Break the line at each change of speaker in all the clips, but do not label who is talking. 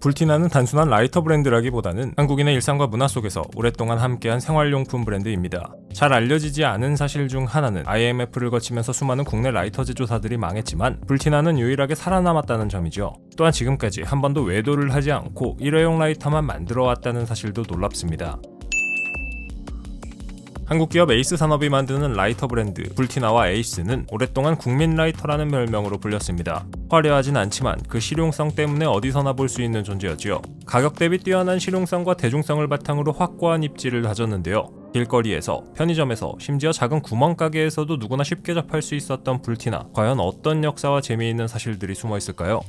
불티나는 단순한 라이터 브랜드라기보다는 한국인의 일상과 문화 속에서 오랫동안 함께한 생활용품 브랜드입니다. 잘 알려지지 않은 사실 중 하나는 IMF를 거치면서 수많은 국내 라이터 제조사들이 망했지만 불티나는 유일하게 살아남았다는 점이죠. 또한 지금까지 한 번도 외도를 하지 않고 일회용 라이터만 만들어왔다는 사실도 놀랍습니다. 한국 기업 에이스 산업이 만드는 라이터 브랜드 불티나와 에이스는 오랫동안 국민 라이터라는 별명으로 불렸습니다. 화려하진 않지만 그 실용성 때문에 어디서나 볼 수 있는 존재였지요. 가격 대비 뛰어난 실용성과 대중성을 바탕으로 확고한 입지를 다졌는데요. 길거리에서, 편의점에서, 심지어 작은 구멍가게에서도 누구나 쉽게 접할 수 있었던 불티나, 과연 어떤 역사와 재미있는 사실들이 숨어 있을까요?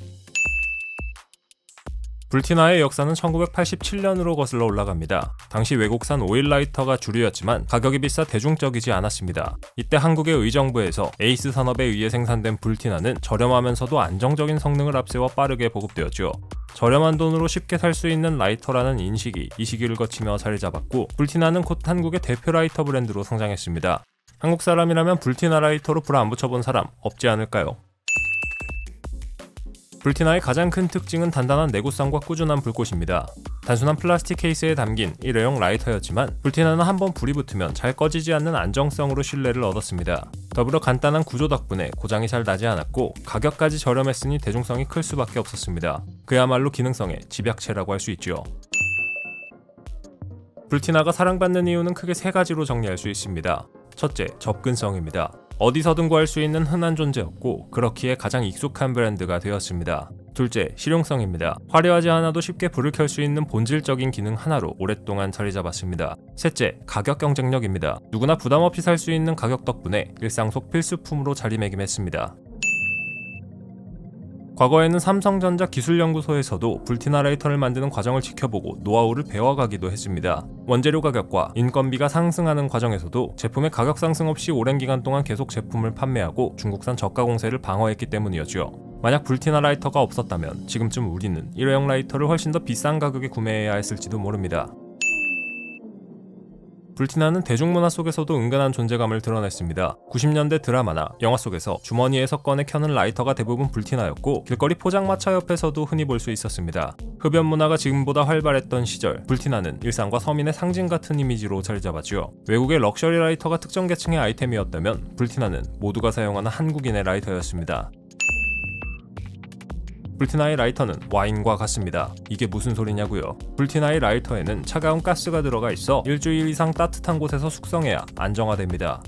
불티나의 역사는 1987년으로 거슬러 올라갑니다. 당시 외국산 오일 라이터가 주류였지만 가격이 비싸 대중적이지 않았습니다. 이때 한국의 의정부에서 에이스 산업에 의해 생산된 불티나는 저렴하면서도 안정적인 성능을 앞세워 빠르게 보급되었죠. 저렴한 돈으로 쉽게 살 수 있는 라이터라는 인식이 이 시기를 거치며 자리 잡았고 불티나는 곧 한국의 대표 라이터 브랜드로 성장했습니다. 한국 사람이라면 불티나 라이터로 불 안 붙여본 사람 없지 않을까요? 불티나의 가장 큰 특징은 단단한 내구성과 꾸준한 불꽃입니다. 단순한 플라스틱 케이스에 담긴 일회용 라이터였지만 불티나는 한번 불이 붙으면 잘 꺼지지 않는 안정성으로 신뢰를 얻었습니다. 더불어 간단한 구조 덕분에 고장이 잘 나지 않았고 가격까지 저렴했으니 대중성이 클 수밖에 없었습니다. 그야말로 기능성의 집약체라고 할 수 있죠. 불티나가 사랑받는 이유는 크게 세 가지로 정리할 수 있습니다. 첫째, 접근성입니다. 어디서든 구할 수 있는 흔한 존재였고 그렇기에 가장 익숙한 브랜드가 되었습니다. 둘째, 실용성입니다. 화려하지 않아도 쉽게 불을 켤 수 있는 본질적인 기능 하나로 오랫동안 자리 잡았습니다. 셋째, 가격 경쟁력입니다. 누구나 부담 없이 살 수 있는 가격 덕분에 일상 속 필수품으로 자리매김했습니다. 과거에는 삼성전자 기술연구소에서도 불티나 라이터를 만드는 과정을 지켜보고 노하우를 배워가기도 했습니다. 원재료 가격과 인건비가 상승하는 과정에서도 제품의 가격 상승 없이 오랜 기간 동안 계속 제품을 판매하고 중국산 저가 공세를 방어했기 때문이었죠. 만약 불티나 라이터가 없었다면 지금쯤 우리는 일회용 라이터를 훨씬 더 비싼 가격에 구매해야 했을지도 모릅니다. 불티나는 대중문화 속에서도 은근한 존재감을 드러냈습니다. 90년대 드라마나 영화 속에서 주머니에서 꺼내 켜는 라이터가 대부분 불티나였고 길거리 포장마차 옆에서도 흔히 볼 수 있었습니다. 흡연 문화가 지금보다 활발했던 시절 불티나는 일상과 서민의 상징 같은 이미지로 자리 잡았죠. 외국의 럭셔리 라이터가 특정 계층의 아이템이었다면 불티나는 모두가 사용하는 한국인의 라이터였습니다. 불티나의 라이터는 와인과 같습니다. 이게 무슨 소리냐고요? 불티나의 라이터에는 차가운 가스가 들어가 있어 일주일 이상 따뜻한 곳에서 숙성해야 안정화됩니다.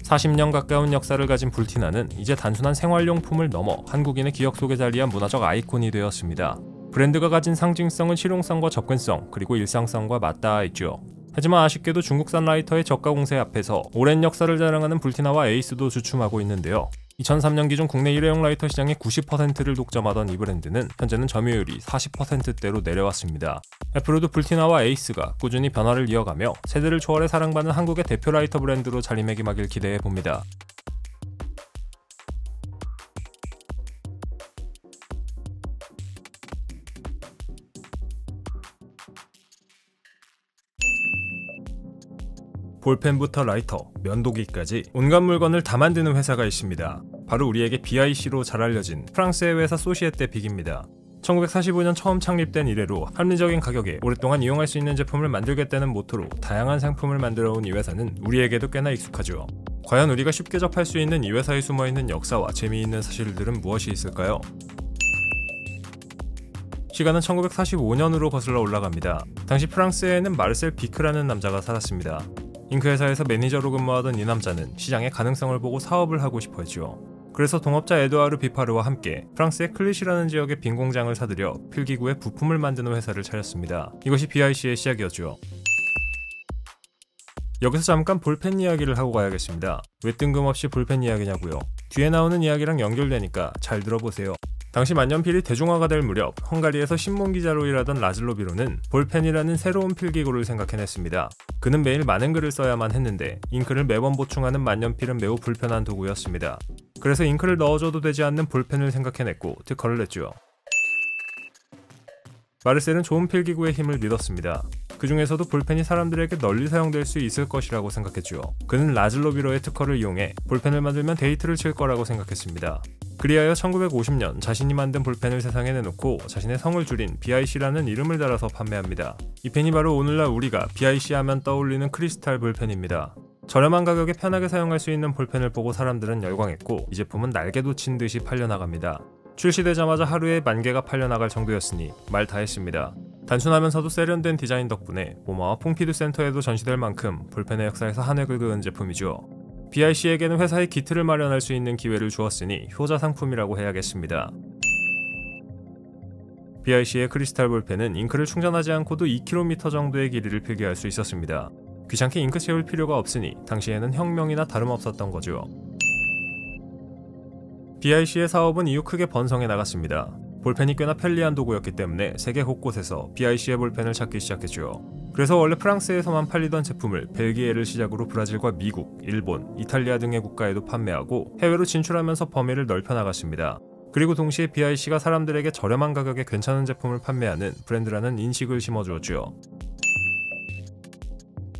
40년 가까운 역사를 가진 불티나는 이제 단순한 생활용품을 넘어 한국인의 기억 속에 자리한 문화적 아이콘이 되었습니다. 브랜드가 가진 상징성은 실용성과 접근성, 그리고 일상성과 맞닿아 있죠. 하지만 아쉽게도 중국산 라이터의 저가 공세 앞에서 오랜 역사를 자랑하는 불티나와 에이스도 주춤하고 있는데요. 2003년 기준 국내 일회용 라이터 시장의 90%를 독점하던 이 브랜드는 현재는 점유율이 40%대로 내려왔습니다. 앞으로도 불티나와 에이스가 꾸준히 변화를 이어가며 세대를 초월해 사랑받는 한국의 대표 라이터 브랜드로 자리매김하길 기대해봅니다. 볼펜부터 라이터, 면도기까지 온갖 물건을 다 만드는 회사가 있습니다. 바로 우리에게 BIC로 잘 알려진 프랑스의 회사 소시에떼 빅입니다. 1945년 처음 창립된 이래로 합리적인 가격에 오랫동안 이용할 수 있는 제품을 만들겠다는 모토로 다양한 상품을 만들어온 이 회사는 우리에게도 꽤나 익숙하죠. 과연 우리가 쉽게 접할 수 있는 이 회사에 숨어있는 역사와 재미있는 사실들은 무엇이 있을까요? 시간은 1945년으로 거슬러 올라갑니다. 당시 프랑스에는 마르셀 비크라는 남자가 살았습니다. 잉크 회사에서 매니저로 근무하던 이 남자는 시장의 가능성을 보고 사업을 하고 싶어 했죠. 그래서 동업자 에드와르 비파르와 함께 프랑스의 클리시라는 지역의 빈 공장을 사들여 필기구의 부품을 만드는 회사를 차렸습니다. 이것이 BIC의 시작이었죠. 여기서 잠깐 볼펜 이야기를 하고 가야겠습니다. 왜 뜬금없이 볼펜 이야기냐고요? 뒤에 나오는 이야기랑 연결되니까 잘 들어보세요. 당시 만년필이 대중화가 될 무렵 헝가리에서 신문기자로 일하던 라즐로 비로는 볼펜이라는 새로운 필기구를 생각해냈습니다. 그는 매일 많은 글을 써야만 했는데 잉크를 매번 보충하는 만년필은 매우 불편한 도구였습니다. 그래서 잉크를 넣어줘도 되지 않는 볼펜을 생각해냈고 특허를 냈죠. 마르셀은 좋은 필기구의 힘을 믿었습니다. 그 중에서도 볼펜이 사람들에게 널리 사용될 수 있을 것이라고 생각했죠. 그는 라즐로 비로의 특허를 이용해 볼펜을 만들면 데이트를 칠 거라고 생각했습니다. 그리하여 1950년 자신이 만든 볼펜을 세상에 내놓고 자신의 성을 줄인 BIC라는 이름을 달아서 판매합니다. 이 펜이 바로 오늘날 우리가 BIC 하면 떠올리는 크리스탈 볼펜입니다. 저렴한 가격에 편하게 사용할 수 있는 볼펜을 보고 사람들은 열광했고 이 제품은 날개도 친 듯이 팔려나갑니다. 출시되자마자 하루에 10,000개가 팔려나갈 정도였으니 말 다 했습니다. 단순하면서도 세련된 디자인 덕분에 모마와 퐁피두 센터에도 전시될 만큼 볼펜의 역사에서 한 획을 그은 제품이죠. BIC에게는 회사의 기틀을 마련할 수 있는 기회를 주었으니 효자 상품이라고 해야겠습니다. BIC의 크리스탈 볼펜은 잉크를 충전하지 않고도 2km 정도의 길이를 필기할 수 있었습니다. 귀찮게 잉크 채울 필요가 없으니 당시에는 혁명이나 다름없었던 거죠. BIC의 사업은 이후 크게 번성해 나갔습니다. 볼펜이 꽤나 편리한 도구였기 때문에 세계 곳곳에서 BIC의 볼펜을 찾기 시작했죠. 그래서 원래 프랑스에서만 팔리던 제품을 벨기에를 시작으로 브라질과 미국, 일본, 이탈리아 등의 국가에도 판매하고 해외로 진출하면서 범위를 넓혀 나갔습니다. 그리고 동시에 BIC가 사람들에게 저렴한 가격에 괜찮은 제품을 판매하는 브랜드라는 인식을 심어주었죠.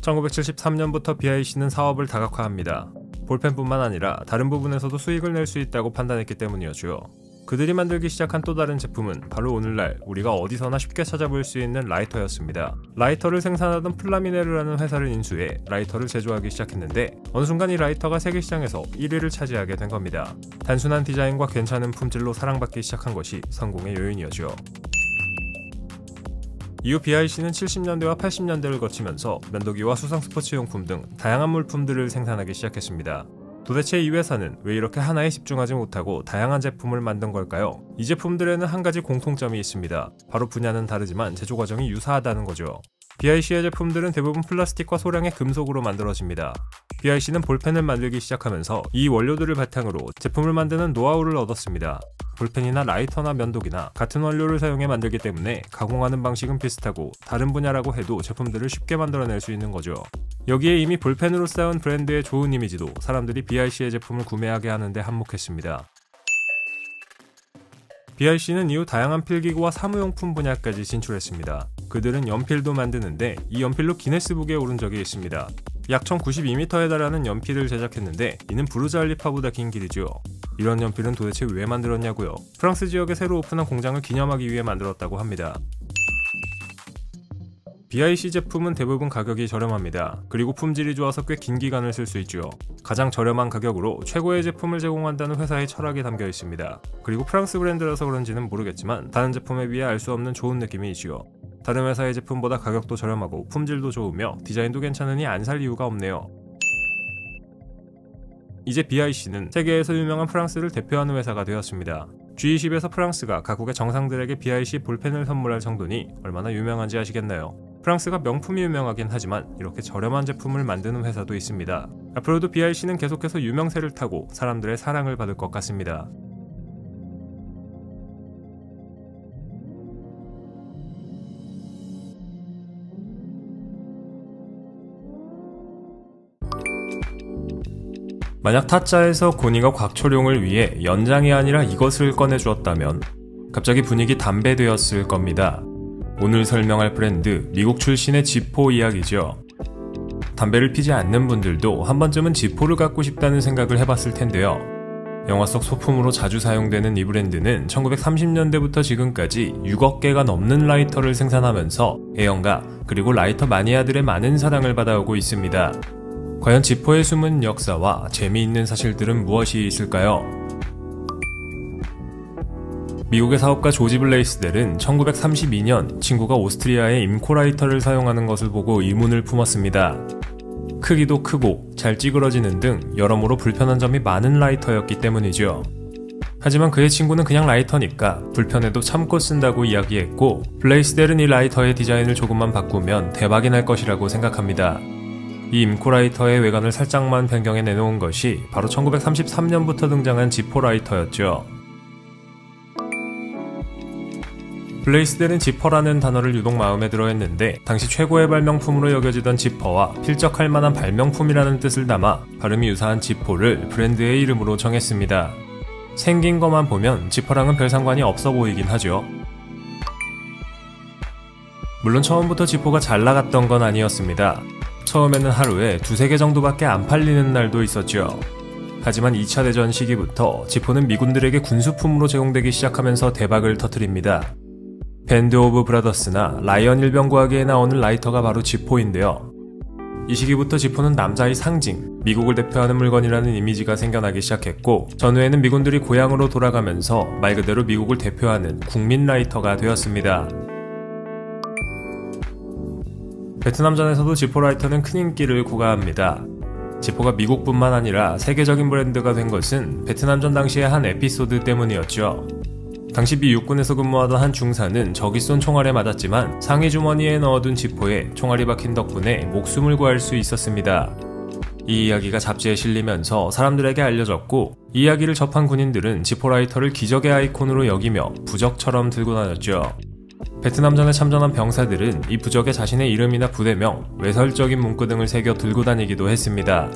1973년부터 BIC는 사업을 다각화합니다. 볼펜뿐만 아니라 다른 부분에서도 수익을 낼 수 있다고 판단했기 때문이었죠. 그들이 만들기 시작한 또 다른 제품은 바로 오늘날 우리가 어디서나 쉽게 찾아볼 수 있는 라이터였습니다. 라이터를 생산하던 플라미네르라는 회사를 인수해 라이터를 제조하기 시작했는데 어느 순간 이 라이터가 세계 시장에서 1위를 차지하게 된 겁니다. 단순한 디자인과 괜찮은 품질로 사랑받기 시작한 것이 성공의 요인이었죠. 이후 BIC는 70년대와 80년대를 거치면서 면도기와 수상 스포츠용품 등 다양한 물품들을 생산하기 시작했습니다. 도대체 이 회사는 왜 이렇게 하나에 집중하지 못하고 다양한 제품을 만든 걸까요? 이 제품들에는 한 가지 공통점이 있습니다. 바로 분야는 다르지만 제조 과정이 유사하다는 거죠. BIC의 제품들은 대부분 플라스틱과 소량의 금속으로 만들어집니다. BIC는 볼펜을 만들기 시작하면서 이 원료들을 바탕으로 제품을 만드는 노하우를 얻었습니다. 볼펜이나 라이터나 면도기나 같은 원료를 사용해 만들기 때문에 가공하는 방식은 비슷하고 다른 분야라고 해도 제품들을 쉽게 만들어낼 수 있는 거죠. 여기에 이미 볼펜으로 쌓은 브랜드의 좋은 이미지도 사람들이 BIC의 제품을 구매하게 하는데 한몫했습니다. BIC는 이후 다양한 필기구와 사무용품 분야까지 진출했습니다. 그들은 연필도 만드는데 이 연필로 기네스북에 오른 적이 있습니다. 약 1092m에 달하는 연필을 제작했는데 이는 부르자알리파보다 긴 길이죠. 이런 연필은 도대체 왜 만들었냐고요? 프랑스 지역에 새로 오픈한 공장을 기념하기 위해 만들었다고 합니다. BIC 제품은 대부분 가격이 저렴합니다. 그리고 품질이 좋아서 꽤 긴 기간을 쓸 수 있죠. 가장 저렴한 가격으로 최고의 제품을 제공한다는 회사의 철학이 담겨 있습니다. 그리고 프랑스 브랜드라서 그런지는 모르겠지만 다른 제품에 비해 알 수 없는 좋은 느낌이 있지요. 다른 회사의 제품보다 가격도 저렴하고 품질도 좋으며 디자인도 괜찮으니 안 살 이유가 없네요. 이제 BIC는 세계에서 유명한 프랑스를 대표하는 회사가 되었습니다. G20에서 프랑스가 각국의 정상들에게 BIC 볼펜을 선물할 정도니 얼마나 유명한지 아시겠나요? 프랑스가 명품이 유명하긴 하지만 이렇게 저렴한 제품을 만드는 회사도 있습니다. 앞으로도 BIC는 계속해서 유명세를 타고 사람들의 사랑을 받을 것 같습니다. 만약 타짜에서 고니가 곽초룡을 위해 연장이 아니라 이것을 꺼내주었다면 갑자기 분위기 담배되었을 겁니다. 오늘 설명할 브랜드, 미국 출신의 지포 이야기죠. 담배를 피지 않는 분들도 한 번쯤은 지포를 갖고 싶다는 생각을 해봤을 텐데요. 영화 속 소품으로 자주 사용되는 이 브랜드는 1930년대부터 지금까지 6억 개가 넘는 라이터를 생산하면서 애연가 그리고 라이터 마니아들의 많은 사랑을 받아오고 있습니다. 과연 지포의 숨은 역사와 재미있는 사실들은 무엇이 있을까요? 미국의 사업가 조지 블레이스델은 1932년 친구가 오스트리아의 임코라이터를 사용하는 것을 보고 의문을 품었습니다. 크기도 크고 잘 찌그러지는 등 여러모로 불편한 점이 많은 라이터였기 때문이죠. 하지만 그의 친구는 그냥 라이터니까 불편해도 참고 쓴다고 이야기했고 블레이스델은 이 라이터의 디자인을 조금만 바꾸면 대박이 날 것이라고 생각합니다. 이 임코라이터의 외관을 살짝만 변경해 내놓은 것이 바로 1933년부터 등장한 지포 라이터였죠. 블레이스델은 지퍼라는 단어를 유독 마음에 들어 했는데 당시 최고의 발명품으로 여겨지던 지퍼와 필적할 만한 발명품이라는 뜻을 담아 발음이 유사한 지포를 브랜드의 이름으로 정했습니다. 생긴 것만 보면 지퍼랑은 별 상관이 없어 보이긴 하죠. 물론 처음부터 지포가 잘 나갔던 건 아니었습니다. 처음에는 하루에 2~3개 정도밖에 안 팔리는 날도 있었죠. 하지만 2차 대전 시기부터 지포는 미군들에게 군수품으로 제공되기 시작하면서 대박을 터뜨립니다. 밴드 오브 브라더스나 라이언 일병구하기에 나오는 라이터가 바로 지포인데요. 이 시기부터 지포는 남자의 상징, 미국을 대표하는 물건이라는 이미지가 생겨나기 시작했고, 전후에는 미군들이 고향으로 돌아가면서 말 그대로 미국을 대표하는 국민 라이터가 되었습니다. 베트남전에서도 지포 라이터는 큰 인기를 고가합니다. 지포가 미국뿐만 아니라 세계적인 브랜드가 된 것은 베트남전 당시의 한 에피소드 때문이었죠. 당시 미 육군에서 근무하던 한 중사는 적이 쏜 총알에 맞았지만 상의 주머니에 넣어둔 지포에 총알이 박힌 덕분에 목숨을 구할 수 있었습니다. 이 이야기가 잡지에 실리면서 사람들에게 알려졌고, 이 이야기를 접한 군인들은 지포 라이터를 기적의 아이콘으로 여기며 부적처럼 들고 다녔죠. 베트남전에 참전한 병사들은 이 부적에 자신의 이름이나 부대명, 외설적인 문구 등을 새겨 들고 다니기도 했습니다.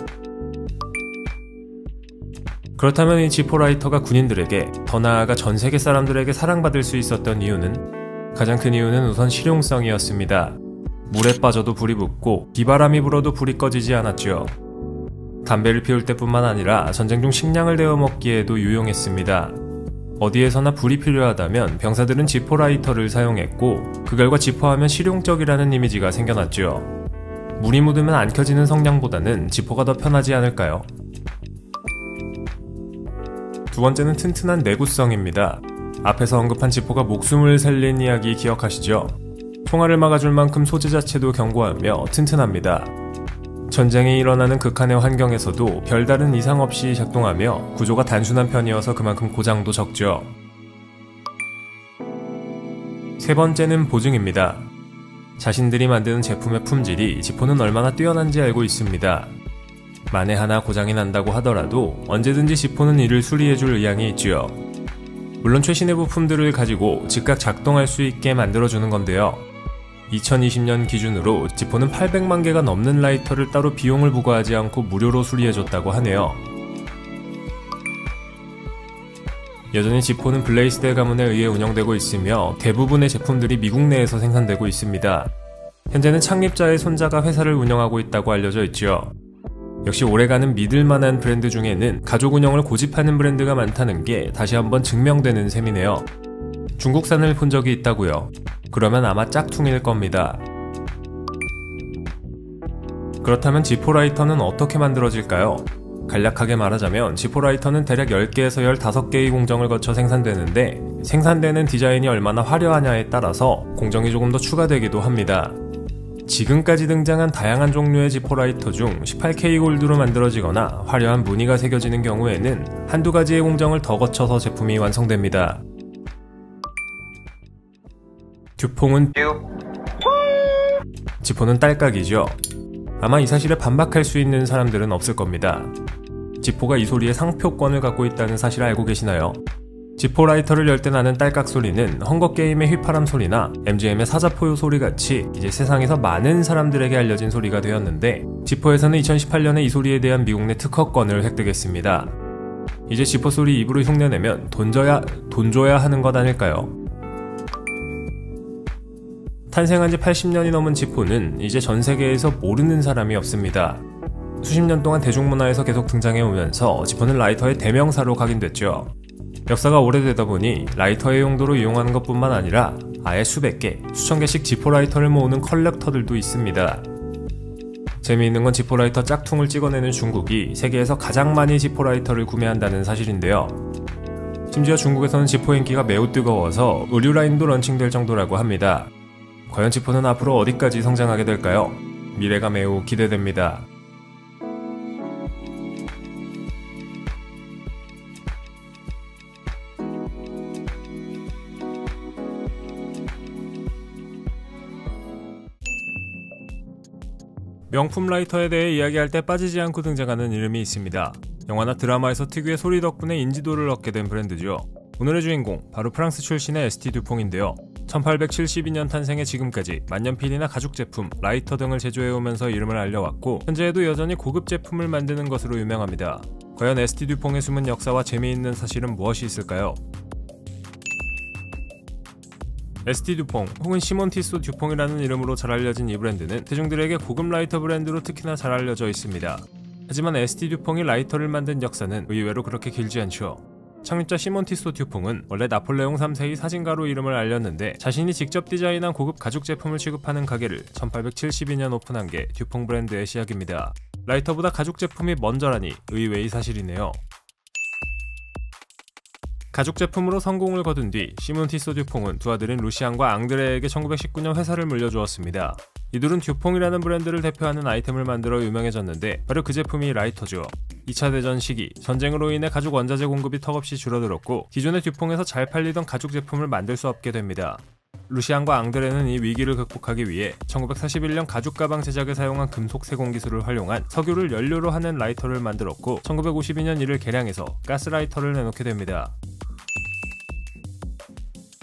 그렇다면 이 지포 라이터가 군인들에게, 더 나아가 전 세계 사람들에게 사랑받을 수 있었던 이유는? 가장 큰 이유는 우선 실용성이었습니다. 물에 빠져도 불이 붙고 비바람이 불어도 불이 꺼지지 않았죠. 담배를 피울 때뿐만 아니라 전쟁 중 식량을 데워 먹기에도 유용했습니다. 어디에서나 불이 필요하다면 병사들은 지포 라이터를 사용했고, 그 결과 지포하면 실용적이라는 이미지가 생겨났죠. 물이 묻으면 안 켜지는 성냥보다는 지포가 더 편하지 않을까요? 두 번째는 튼튼한 내구성입니다. 앞에서 언급한 지포가 목숨을 살린 이야기 기억하시죠? 총알을 막아줄 만큼 소재 자체도 견고하며 튼튼합니다. 전쟁이 일어나는 극한의 환경에서도 별다른 이상 없이 작동하며 구조가 단순한 편이어서 그만큼 고장도 적죠. 세 번째는 보증입니다. 자신들이 만드는 제품의 품질이 지포는 얼마나 뛰어난지 알고 있습니다. 만에 하나 고장이 난다고 하더라도 언제든지 지포는 이를 수리해줄 의향이 있지요. 물론 최신의 부품들을 가지고 즉각 작동할 수 있게 만들어주는 건데요. 2020년 기준으로 지포는 800만 개가 넘는 라이터를 따로 비용을 부과하지 않고 무료로 수리해줬다고 하네요. 여전히 지포는 블레이스델 가문에 의해 운영되고 있으며 대부분의 제품들이 미국 내에서 생산되고 있습니다. 현재는 창립자의 손자가 회사를 운영하고 있다고 알려져 있죠. 역시 오래가는 믿을만한 브랜드 중에는 가족 운영을 고집하는 브랜드가 많다는 게 다시 한번 증명되는 셈이네요. 중국산을 본 적이 있다고요? 그러면 아마 짝퉁일 겁니다. 그렇다면 지포 라이터는 어떻게 만들어질까요? 간략하게 말하자면 지포 라이터는 대략 10개에서 15개의 공정을 거쳐 생산되는데, 생산되는 디자인이 얼마나 화려하냐에 따라서 공정이 조금 더 추가되기도 합니다. 지금까지 등장한 다양한 종류의 지포 라이터 중 18K 골드로 만들어지거나 화려한 무늬가 새겨지는 경우에는 한두 가지의 공정을 더 거쳐서 제품이 완성됩니다. 듀퐁은 지포는 딸깍이죠. 아마 이 사실에 반박할 수 있는 사람들은 없을 겁니다. 지포가 이 소리의 상표권을 갖고 있다는 사실을 알고 계시나요? 지포 라이터를 열 때 나는 딸깍 소리는 헝거게임의 휘파람 소리나 MGM의 사자포효 소리같이 이제 세상에서 많은 사람들에게 알려진 소리가 되었는데, 지포에서는 2018년에 이 소리에 대한 미국 내 특허권을 획득했습니다. 이제 지포 소리 입으로 흉내내면 돈 줘야 하는 것 아닐까요? 탄생한 지 80년이 넘은 지포는 이제 전 세계에서 모르는 사람이 없습니다. 수십 년 동안 대중문화에서 계속 등장해오면서 지포는 라이터의 대명사로 각인됐죠. 역사가 오래되다 보니 라이터의 용도로 이용하는 것뿐만 아니라 아예 수백 개, 수천 개씩 지포 라이터를 모으는 컬렉터들도 있습니다. 재미있는 건 지포 라이터 짝퉁을 찍어내는 중국이 세계에서 가장 많이 지포 라이터를 구매한다는 사실인데요. 심지어 중국에서는 지포 인기가 매우 뜨거워서 의류 라인도 런칭될 정도라고 합니다. 과연 지포는 앞으로 어디까지 성장하게 될까요? 미래가 매우 기대됩니다. 명품 라이터에 대해 이야기할 때 빠지지 않고 등장하는 이름이 있습니다. 영화나 드라마에서 특유의 소리 덕분에 인지도를 얻게 된 브랜드죠. 오늘의 주인공, 바로 프랑스 출신의 ST 듀퐁인데요. 1872년 탄생에 지금까지 만년필이나 가죽 제품, 라이터 등을 제조해오면서 이름을 알려왔고, 현재에도 여전히 고급 제품을 만드는 것으로 유명합니다. 과연 ST 듀퐁의 숨은 역사와 재미있는 사실은 무엇이 있을까요? ST 듀퐁 혹은 시몬 티소 듀퐁이라는 이름으로 잘 알려진 이 브랜드는 대중들에게 고급 라이터 브랜드로 특히나 잘 알려져 있습니다. 하지만 ST 듀퐁이 라이터를 만든 역사는 의외로 그렇게 길지 않죠. 창립자 시몬 티소 듀퐁은 원래 나폴레옹 3세의 사진가로 이름을 알렸는데 자신이 직접 디자인한 고급 가죽 제품을 취급하는 가게를 1872년 오픈한 게 듀퐁 브랜드의 시작입니다. 라이터보다 가죽 제품이 먼저라니 의외의 사실이네요. 가죽 제품으로 성공을 거둔 뒤 시몬 티소 듀퐁은 두 아들인 루시안과 앙드레에게 1919년 회사를 물려주었습니다. 이들은 듀퐁이라는 브랜드를 대표하는 아이템을 만들어 유명해졌는데 바로 그 제품이 라이터죠. 2차 대전 시기 전쟁으로 인해 가죽 원자재 공급이 턱없이 줄어들었고 기존의 듀퐁에서 잘 팔리던 가죽 제품을 만들 수 없게 됩니다. 루시안과 앙드레는 이 위기를 극복하기 위해 1941년 가죽 가방 제작에 사용한 금속 세공 기술을 활용한 석유를 연료로 하는 라이터를 만들었고 1952년 이를 개량해서 가스라이터를 내놓게 됩니다.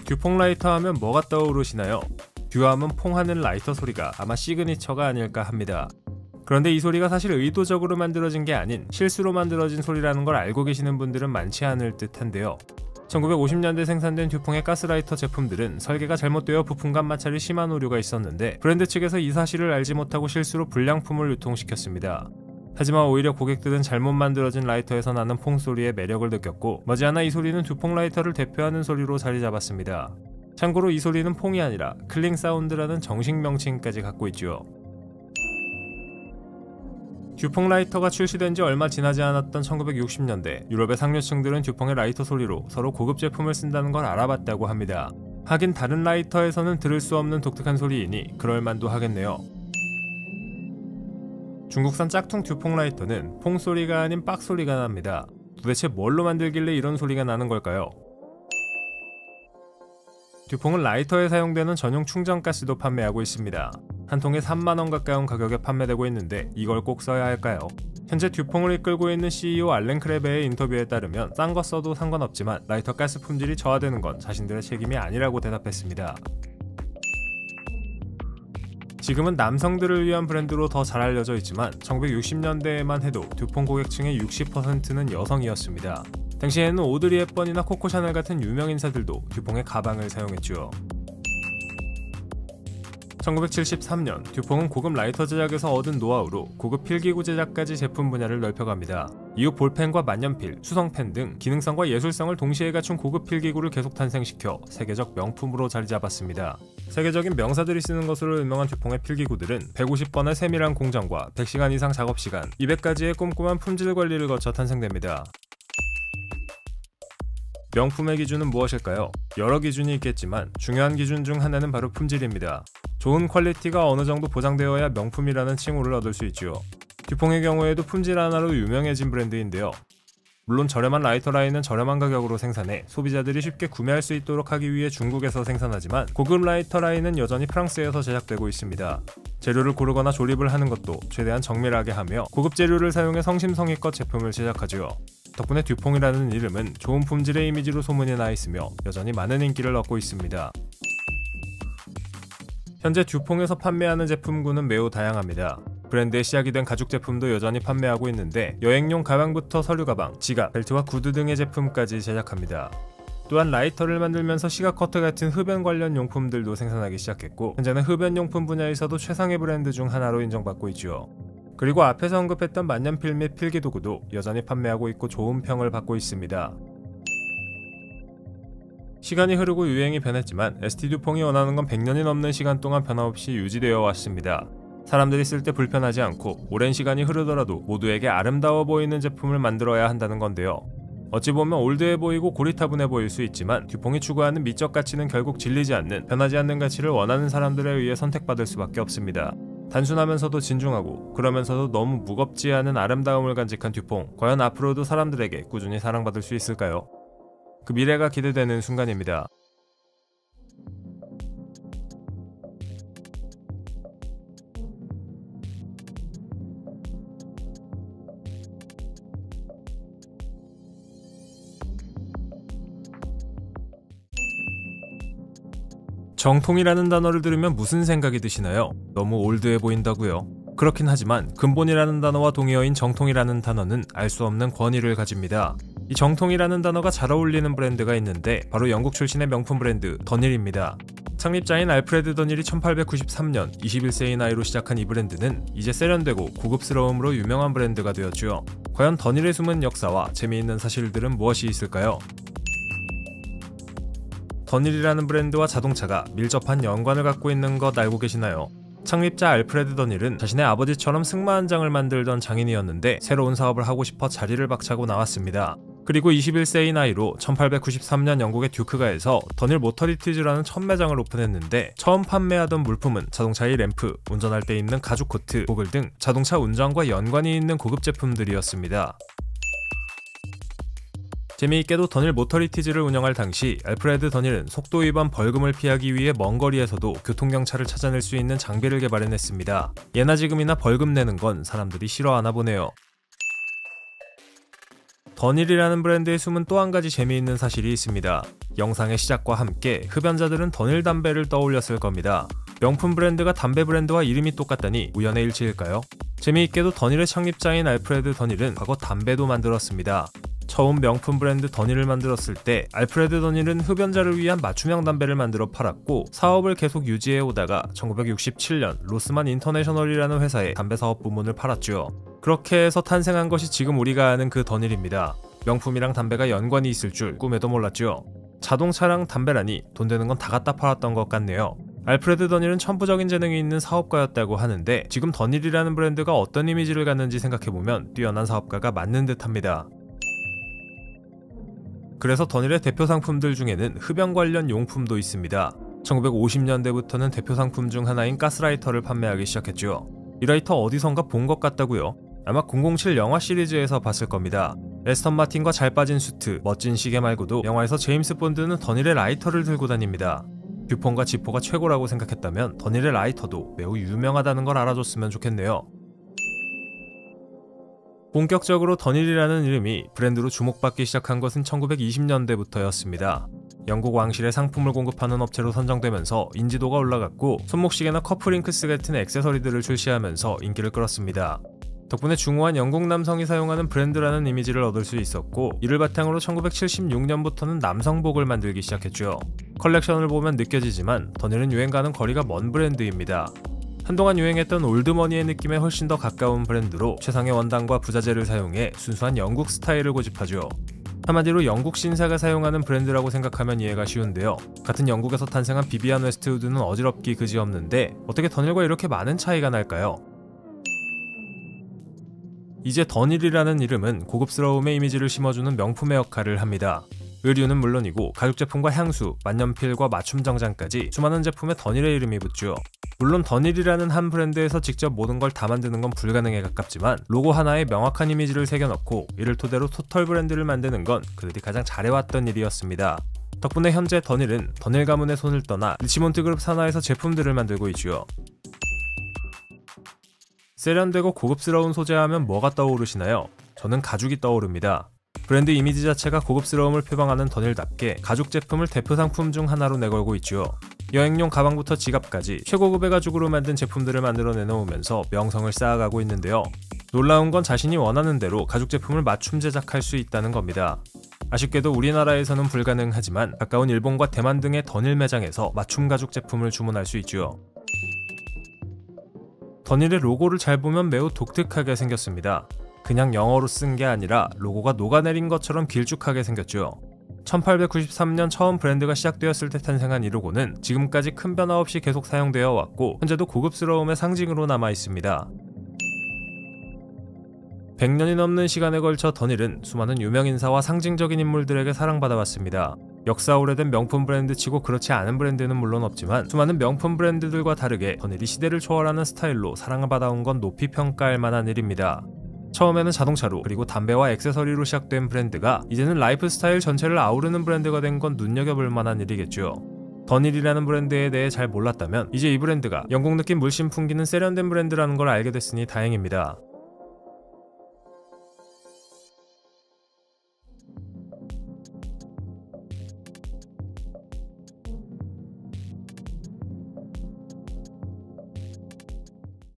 듀퐁 라이터 하면 뭐가 떠오르시나요? 듀하면 퐁하는 라이터 소리가 아마 시그니처가 아닐까 합니다. 그런데 이 소리가 사실 의도적으로 만들어진 게 아닌 실수로 만들어진 소리라는 걸 알고 계시는 분들은 많지 않을 듯한데요. 1950년대 생산된 듀퐁의 가스라이터 제품들은 설계가 잘못되어 부품간 마찰이 심한 오류가 있었는데 브랜드 측에서 이 사실을 알지 못하고 실수로 불량품을 유통시켰습니다. 하지만 오히려 고객들은 잘못 만들어진 라이터에서 나는 퐁 소리의 매력을 느꼈고 머지않아 이 소리는 듀퐁 라이터를 대표하는 소리로 자리 잡았습니다. 참고로 이 소리는 퐁이 아니라 클링 사운드라는 정식 명칭까지 갖고 있죠. 듀퐁 라이터가 출시된 지 얼마 지나지 않았던 1960년대 유럽의 상류층들은 듀퐁의 라이터 소리로 서로 고급 제품을 쓴다는 걸 알아봤다고 합니다. 하긴 다른 라이터에서는 들을 수 없는 독특한 소리이니 그럴만도 하겠네요. 중국산 짝퉁 듀퐁 라이터는 퐁 소리가 아닌 빡 소리가 납니다. 도대체 뭘로 만들길래 이런 소리가 나는 걸까요? 듀퐁은 라이터에 사용되는 전용 충전가스도 판매하고 있습니다. 한 통에 3만원 가까운 가격에 판매되고 있는데 이걸 꼭 써야 할까요? 현재 듀퐁을 이끌고 있는 CEO 알렌 크레베의 인터뷰에 따르면 싼 거 써도 상관없지만 라이터 가스 품질이 저하되는 건 자신들의 책임이 아니라고 대답했습니다. 지금은 남성들을 위한 브랜드로 더 잘 알려져 있지만 1960년대에만 해도 듀퐁 고객층의 60%는 여성이었습니다. 당시에는 오드리 헵번이나 코코 샤넬 같은 유명 인사들도 듀퐁의 가방을 사용했죠. 1973년 듀퐁은 고급 라이터 제작에서 얻은 노하우로 고급 필기구 제작까지 제품 분야를 넓혀갑니다. 이후 볼펜과 만년필, 수성펜 등 기능성과 예술성을 동시에 갖춘 고급 필기구를 계속 탄생시켜 세계적 명품으로 자리 잡았습니다. 세계적인 명사들이 쓰는 것으로 유명한 듀퐁의 필기구들은 150번의 세밀한 공정과 100시간 이상 작업시간, 200가지의 꼼꼼한 품질 관리를 거쳐 탄생됩니다. 명품의 기준은 무엇일까요? 여러 기준이 있겠지만 중요한 기준 중 하나는 바로 품질입니다. 좋은 퀄리티가 어느 정도 보장되어야 명품이라는 칭호를 얻을 수 있죠. 듀퐁의 경우에도 품질 하나로 유명해진 브랜드인데요. 물론 저렴한 라이터 라인은 저렴한 가격으로 생산해 소비자들이 쉽게 구매할 수 있도록 하기 위해 중국에서 생산하지만 고급 라이터 라인은 여전히 프랑스에서 제작되고 있습니다. 재료를 고르거나 조립을 하는 것도 최대한 정밀하게 하며 고급 재료를 사용해 성심성의껏 제품을 제작하죠. 덕분에 듀퐁이라는 이름은 좋은 품질의 이미지로 소문이 나 있으며 여전히 많은 인기를 얻고 있습니다. 현재 듀퐁에서 판매하는 제품군은 매우 다양합니다. 브랜드의 시작이 된 가죽 제품도 여전히 판매하고 있는데 여행용 가방부터 서류 가방, 지갑, 벨트와 구두 등의 제품까지 제작합니다. 또한 라이터를 만들면서 시각 커터 같은 흡연 관련 용품들도 생산하기 시작했고 현재는 흡연 용품 분야에서도 최상의 브랜드 중 하나로 인정받고 있죠. 그리고 앞에서 언급했던 만년필 및 필기도구도 여전히 판매하고 있고 좋은 평을 받고 있습니다. 시간이 흐르고 유행이 변했지만 ST 듀퐁이 원하는 건 100년이 넘는 시간 동안 변함없이 유지되어 왔습니다. 사람들이 쓸 때 불편하지 않고 오랜 시간이 흐르더라도 모두에게 아름다워 보이는 제품을 만들어야 한다는 건데요. 어찌 보면 올드해 보이고 고리타분해 보일 수 있지만 듀퐁이 추구하는 미적 가치는 결국 질리지 않는, 변하지 않는 가치를 원하는 사람들에 의해 선택받을 수밖에 없습니다. 단순하면서도 진중하고 그러면서도 너무 무겁지 않은 아름다움을 간직한 듀퐁, 과연 앞으로도 사람들에게 꾸준히 사랑받을 수 있을까요? 그 미래가 기대되는 순간입니다. 정통이라는 단어를 들으면 무슨 생각이 드시나요? 너무 올드해 보인다고요? 그렇긴 하지만 근본이라는 단어와 동의어인 정통이라는 단어는 알 수 없는 권위를 가집니다. 이 정통이라는 단어가 잘 어울리는 브랜드가 있는데 바로 영국 출신의 명품 브랜드 더닐입니다. 창립자인 알프레드 더닐이 1893년 21세의 나이로 시작한 이 브랜드는 이제 세련되고 고급스러움으로 유명한 브랜드가 되었죠. 과연 더닐의 숨은 역사와 재미있는 사실들은 무엇이 있을까요? 더닐이라는 브랜드와 자동차가 밀접한 연관을 갖고 있는 것 알고 계시나요? 창립자 알프레드 더닐은 자신의 아버지처럼 승마한장을 만들던 장인이었는데 새로운 사업을 하고 싶어 자리를 박차고 나왔습니다. 그리고 21세의 나이로 1893년 영국의 듀크가에서 더닐 모터리티즈라는 첫 매장을 오픈했는데 처음 판매하던 물품은 자동차의 램프, 운전할 때 입는 가죽 코트, 고글 등 자동차 운전과 연관이 있는 고급 제품들이었습니다. 재미있게도 더닐 모터리티즈를 운영할 당시 알프레드 더닐은 속도 위반 벌금을 피하기 위해 먼 거리에서도 교통경찰을 찾아낼 수 있는 장비를 개발해냈습니다. 예나 지금이나 벌금 내는 건 사람들이 싫어하나 보네요. 더닐이라는 브랜드의 숨은 또 한 가지 재미있는 사실이 있습니다. 영상의 시작과 함께 흡연자들은 더닐 담배를 떠올렸을 겁니다. 명품 브랜드가 담배 브랜드와 이름이 똑같다니 우연의 일치일까요? 재미있게도 더닐의 창립자인 알프레드 더닐은 과거 담배도 만들었습니다. 처음 명품 브랜드 더닐을 만들었을 때 알프레드 더닐은 흡연자를 위한 맞춤형 담배를 만들어 팔았고 사업을 계속 유지해 오다가 1967년 로스만 인터내셔널이라는 회사에 담배 사업 부문을 팔았죠. 그렇게 해서 탄생한 것이 지금 우리가 아는 그 더닐입니다. 명품이랑 담배가 연관이 있을 줄 꿈에도 몰랐죠. 자동차랑 담배라니 돈 되는 건 다 갖다 팔았던 것 같네요. 알프레드 더닐은 천부적인 재능이 있는 사업가였다고 하는데 지금 더닐이라는 브랜드가 어떤 이미지를 갖는지 생각해보면 뛰어난 사업가가 맞는 듯합니다. 그래서 더닐의 대표 상품들 중에는 흡연 관련 용품도 있습니다. 1950년대부터는 대표 상품 중 하나인 가스라이터를 판매하기 시작했죠. 이 라이터 어디선가 본 것 같다고요? 아마 007 영화 시리즈에서 봤을 겁니다. 에스턴 마틴과 잘 빠진 수트, 멋진 시계 말고도 영화에서 제임스 본드는 더닐의 라이터를 들고 다닙니다. 뷰폰과 지포가 최고라고 생각했다면 더닐의 라이터도 매우 유명하다는 걸 알아줬으면 좋겠네요. 본격적으로 더닐이라는 이름이 브랜드로 주목받기 시작한 것은 1920년대부터였습니다. 영국 왕실의 상품을 공급하는 업체로 선정되면서 인지도가 올라갔고 손목시계나 커플링크스 같은 액세서리들을 출시하면서 인기를 끌었습니다. 덕분에 중후한 영국 남성이 사용하는 브랜드라는 이미지를 얻을 수 있었고 이를 바탕으로 1976년부터는 남성복을 만들기 시작했죠. 컬렉션을 보면 느껴지지만 더닐은 유행과는 거리가 먼 브랜드입니다. 한동안 유행했던 올드머니의 느낌에 훨씬 더 가까운 브랜드로 최상의 원단과 부자재를 사용해 순수한 영국 스타일을 고집하죠. 한마디로 영국 신사가 사용하는 브랜드라고 생각하면 이해가 쉬운데요. 같은 영국에서 탄생한 비비안 웨스트우드는 어지럽기 그지없는데 어떻게 더닐과 이렇게 많은 차이가 날까요? 이제 더닐이라는 이름은 고급스러움의 이미지를 심어주는 명품의 역할을 합니다. 의류는 물론이고 가죽 제품과 향수, 만년필과 맞춤 정장까지 수많은 제품에 더닐의 이름이 붙죠. 물론 더닐이라는 한 브랜드에서 직접 모든 걸 다 만드는 건 불가능에 가깝지만 로고 하나에 명확한 이미지를 새겨넣고 이를 토대로 토털 브랜드를 만드는 건 그들이 가장 잘해왔던 일이었습니다. 덕분에 현재 더닐은 더닐 가문의 손을 떠나 리치몬트 그룹 산하에서 제품들을 만들고 있죠. 세련되고 고급스러운 소재하면 뭐가 떠오르시나요? 저는 가죽이 떠오릅니다. 브랜드 이미지 자체가 고급스러움을 표방하는 더닐답게 가죽 제품을 대표 상품 중 하나로 내걸고 있죠. 여행용 가방부터 지갑까지 최고급의 가죽으로 만든 제품들을 만들어 내놓으면서 명성을 쌓아가고 있는데요. 놀라운 건 자신이 원하는 대로 가죽 제품을 맞춤 제작할 수 있다는 겁니다. 아쉽게도 우리나라에서는 불가능하지만 가까운 일본과 대만 등의 더닐 매장에서 맞춤 가죽 제품을 주문할 수 있죠. 더닐의 로고를 잘 보면 매우 독특하게 생겼습니다. 그냥 영어로 쓴 게 아니라 로고가 녹아내린 것처럼 길쭉하게 생겼죠. 1893년 처음 브랜드가 시작되었을 때 탄생한 이 로고는 지금까지 큰 변화 없이 계속 사용되어 왔고 현재도 고급스러움의 상징으로 남아 있습니다. 100년이 넘는 시간에 걸쳐 더닐은 수많은 유명인사와 상징적인 인물들에게 사랑받아왔습니다. 역사 오래된 명품 브랜드치고 그렇지 않은 브랜드는 물론 없지만 수많은 명품 브랜드들과 다르게 더닐이 시대를 초월하는 스타일로 사랑을 받아온 건 높이 평가할 만한 일입니다. 처음에는 자동차로 그리고 담배와 액세서리로 시작된 브랜드가 이제는 라이프스타일 전체를 아우르는 브랜드가 된 건 눈여겨볼 만한 일이겠죠. 더닐이라는 브랜드에 대해 잘 몰랐다면 이제 이 브랜드가 영국 느낌 물씬 풍기는 세련된 브랜드라는 걸 알게 됐으니 다행입니다.